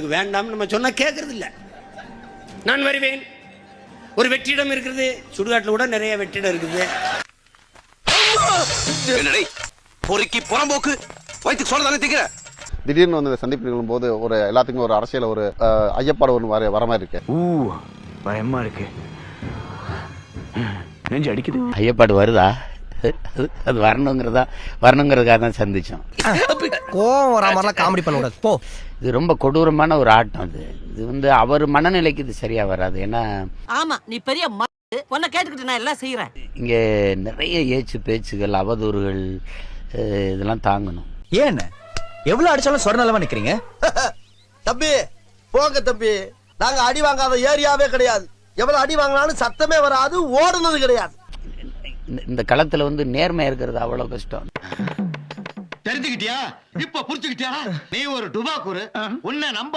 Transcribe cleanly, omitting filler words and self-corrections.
எங்களுக்கு வேண்டாம் நம்ம சொன்னா கேட்கறது இல்ல. நான் வருவேன். ஒரு வெற்றிடம் இருக்குது, சுடுகாட்டில் கூட நிறைய வெற்றிடம் இருக்குது. பொறுக்கி புறம்போக்கு வயிற்று சொல்றதானே திங்கிற. திடீர்னு வந்து சந்திப்பு நிகழும் போது ஒரு எல்லாத்துக்குமே ஒரு அரசியல் ஒரு ஐயப்பாடு ஒன்று வர மாதிரி இருக்கு. பயமா இருக்கு, நெஞ்சு அடிக்குது. ஐயப்பாடு வருதா? அது வரணுங்கிறதுக்காக தான் சந்திச்சோம். கோவம் வரா மாதிரிலாம் காமெடி பண்ண கூடாது போ. இது ரொம்ப கொடூரமான ஒரு ஆட்டம். இது வந்து அவர் மனநிலைக்கு இது சரியா வராது. ஏன்னா ஆமா நீ பெரிய பொண்ணை கேட்டுக்கிட்டு நான் எல்லாம் செய்யறேன். இங்க நிறைய ஏச்சு பேச்சுகள், அவதூறுகள் இதெல்லாம் தாங்கணும். ஏன் எவ்வளவு அடிச்சாலும் சொர்ணலமா நிக்கிறீங்க? தம்பி போங்க தம்பி, நாங்க அடி வாங்காத ஏரியாவே கிடையாது. எவ்வளவு அடி வாங்கினாலும் சத்தமே வராது, ஓடுனது கிடையாது. இந்த களத்துல வந்து நேர்மையா இருக்கிறது அவ்வளவு கஷ்டம். தெரிஞ்சுக்கிட்டியா? இப்ப புரிச்சுக்கிட்டியா? நீ ஒரு டுபாக்கூரு, உன்னை நம்ப